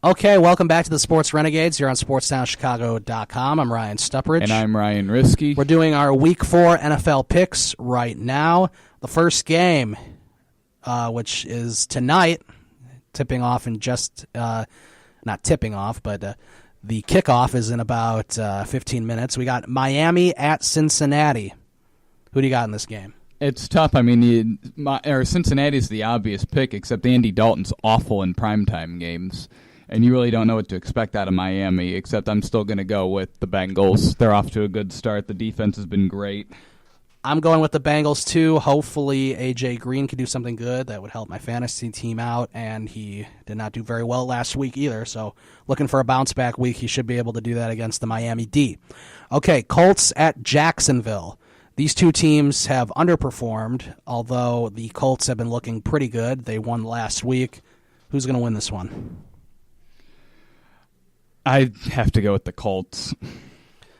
Okay, welcome back to the Sports Renegades. You're on SportsTownChicago.com. I'm Ryan Stuprich. And I'm Ryan Risky. We're doing our Week 4 NFL picks right now. The first game, which is tonight, tipping off in just, not tipping off, but the kickoff is in about 15 minutes. We got Miami at Cincinnati. Who do you got in this game? It's tough. I mean, Cincinnati's the obvious pick, except Andy Dalton's awful in primetime games. And you really don't know what to expect out of Miami, except I'm still going to go with the Bengals. They're off to a good start. The defense has been great. I'm going with the Bengals, too. Hopefully, A.J. Green can do something good that would help my fantasy team out, and he did not do very well last week either. So looking for a bounce-back week, he should be able to do that against the Miami D. Okay, Colts at Jacksonville. These two teams have underperformed, although the Colts have been looking pretty good. They won last week. Who's going to win this one? I have to go with the Colts.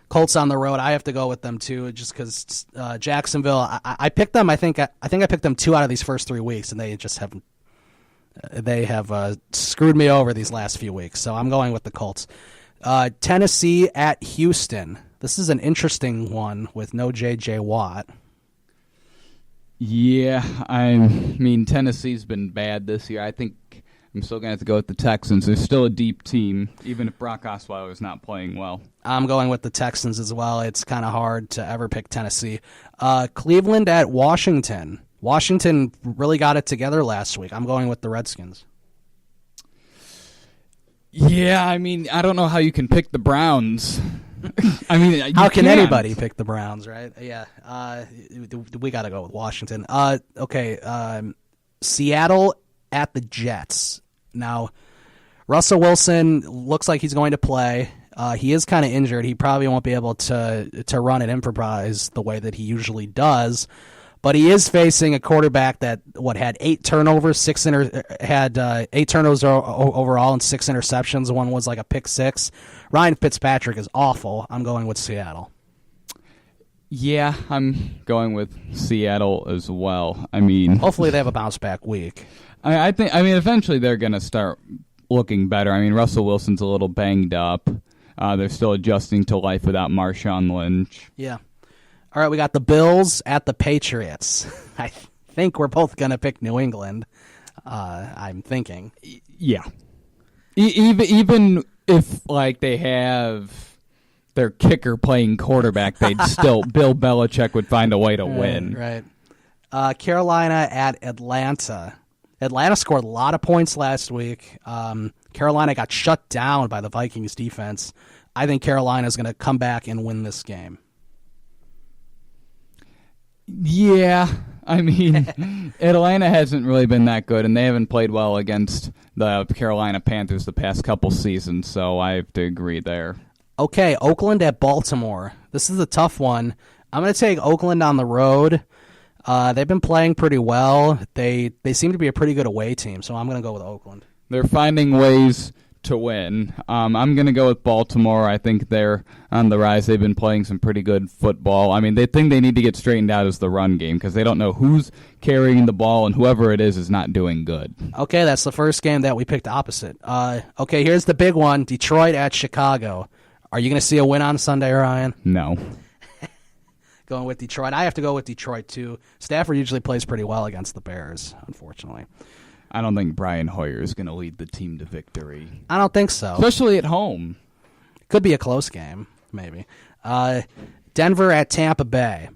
Colts on the road. I have to go with them too, just because Jacksonville. I picked them. I think I picked them 2 out of these first 3 weeks, and they just haven't. They have screwed me over these last few weeks. So I'm going with the Colts. Tennessee at Houston. This is an interesting one with no J.J. Watt. Yeah, I mean Tennessee's been bad this year. I think I'm still going to have to go with the Texans. They're still a deep team, even if Brock Osweiler is not playing well. I'm going with the Texans as well. It's kind of hard to ever pick Tennessee. Cleveland at Washington. Washington really got it together last week. I'm going with the Redskins. Yeah, I mean, I don't know how you can pick the Browns. I mean, how can anybody pick the Browns, right? Yeah, we got to go with Washington. Okay, Seattle at the Jets. Now, Russell Wilson looks like he's going to play. He is kind of injured. He probably won't be able to run and improvise the way that he usually does. But he is facing a quarterback that had 8 turnovers, 8 turnovers overall and 6 interceptions. One was like a pick 6. Ryan Fitzpatrick is awful. I'm going with Seattle. Yeah, I'm going with Seattle as well. I mean, hopefully they have a bounce back week. I think eventually they're going to start looking better. I mean, Russell Wilson's a little banged up. They're still adjusting to life without Marshawn Lynch. Yeah. All right, we got the Bills at the Patriots. I think we're both going to pick New England. I'm thinking. Yeah. Even if they have their kicker playing quarterback, they'd still Bill Belichick would find a way to win. Right. Carolina at Atlanta. Atlanta scored a lot of points last week. Carolina got shut down by the Vikings defense. I think Carolina's going to come back and win this game. Yeah, I mean, Atlanta hasn't really been that good, and they haven't played well against the Carolina Panthers the past couple seasons, so I have to agree there. Okay, Oakland at Baltimore. This is a tough one. I'm going to take Oakland on the road. They've been playing pretty well. They seem to be a pretty good away team, so I'm going to go with Oakland. They're finding ways to win. I'm going to go with Baltimore. I think they're on the rise. They've been playing some pretty good football. I mean, they think they need to get straightened out as the run game because they don't know who's carrying the ball, and whoever it is not doing good. Okay, that's the first game that we picked opposite. Okay, here's the big one, Detroit at Chicago. Are you going to see a win on Sunday, Ryan? No. Going with Detroit. I have to go with Detroit, too. Stafford usually plays pretty well against the Bears, unfortunately. I don't think Brian Hoyer is going to lead the team to victory. I don't think so. Especially at home. Could be a close game, maybe. Denver at Tampa Bay.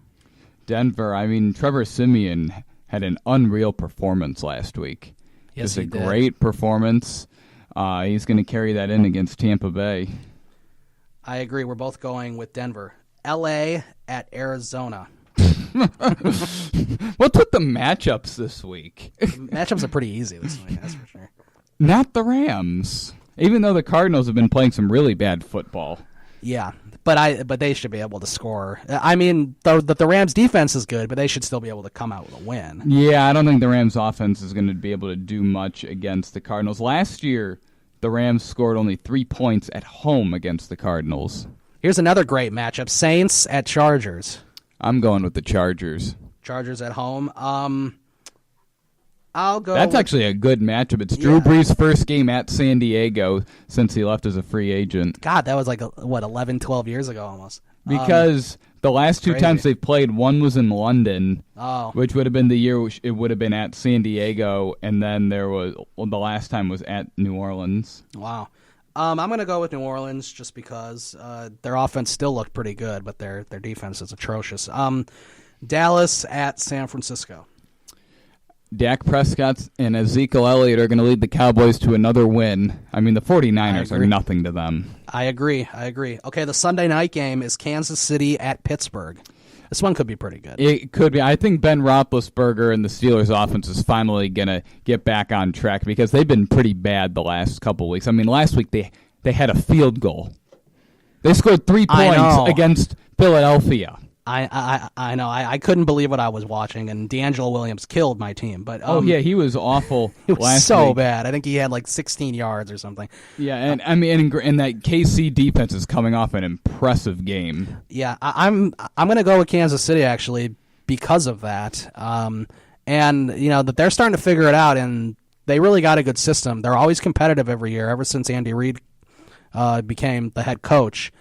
Denver, I mean, Trevor Siemian had an unreal performance last week. Yes, Just a great performance. He's going to carry that in against Tampa Bay. I agree. We're both going with Denver. L.A. at Arizona. What's with the matchups this week? Matchups are pretty easy this week, that's for sure. Not the Rams. Even though the Cardinals have been playing some really bad football. Yeah, but they should be able to score. I mean, the Rams' defense is good, but they should still be able to come out with a win. Yeah, I don't think the Rams' offense is going to be able to do much against the Cardinals. Last year, the Rams scored only 3 points at home against the Cardinals. Here's another great matchup, Saints at Chargers. I'm going with the Chargers. Chargers at home. I'll go. That's actually a good matchup. It's Drew Brees' first game at San Diego since he left as a free agent. God, that was 11, 12 years ago almost. Because the last two times they've played, one was in London, which would have been the year it would have been at San Diego, and then the last time was at New Orleans. Wow. I'm going to go with New Orleans just because their offense still looked pretty good, but their defense is atrocious. Dallas at San Francisco. Dak Prescott and Ezekiel Elliott are going to lead the Cowboys to another win. I mean, the 49ers are nothing to them. I agree. Okay, the Sunday night game is Kansas City at Pittsburgh. This one could be pretty good. It could be. I think Ben Roethlisberger and the Steelers' offense is finally going to get back on track because they've been pretty bad the last couple weeks. I mean, last week they had a field goal. They scored 3 points against Philadelphia. I know. I couldn't believe what I was watching, and D'Angelo Williams killed my team. But he was awful. It was so bad. I think he had 16 yards or something. Yeah, and I mean, and that KC defense is coming off an impressive game. Yeah, I'm going to go with Kansas City actually because of that. And that they're starting to figure it out, and they really got a good system. They're always competitive every year. Ever since Andy Reid became the head coach.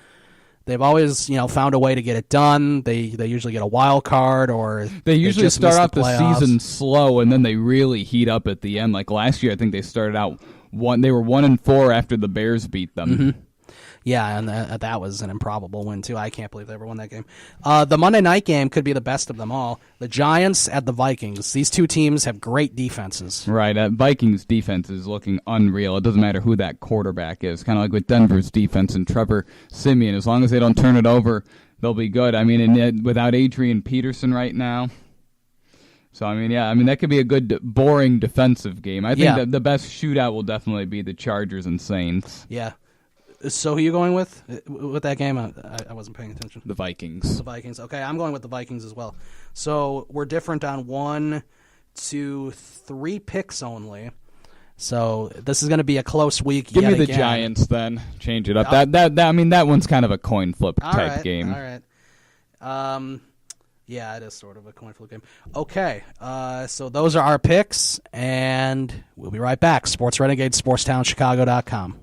They've always, found a way to get it done. They usually get a wild card, or they usually start out the season slow, and then they really heat up at the end. Like last year, I think they started out they were 1-4 after the Bears beat them. Mm-hmm. Yeah, and that was an improbable win too. I can't believe they ever won that game. The Monday night game could be the best of them all. The Giants at the Vikings. These two teams have great defenses. Right, Vikings defense is looking unreal. It doesn't matter who that quarterback is. Kind of like with Denver's defense and Trevor Siemian. As long as they don't turn it over, they'll be good. I mean, without Adrian Peterson right now. So, that could be a good, boring defensive game. I think that the best shootout will definitely be the Chargers and Saints. Yeah. So who are you going with that game? I wasn't paying attention. The Vikings. The Vikings. Okay, I'm going with the Vikings as well. So we're different on 1, 2, 3 picks only. So this is going to be a close week. Give me the Giants then. Change it up. That one's kind of a coin flip type game. All right. Yeah, it is sort of a coin flip game. Okay, so those are our picks, and we'll be right back. Sports Renegade, SportsTownChicago.com.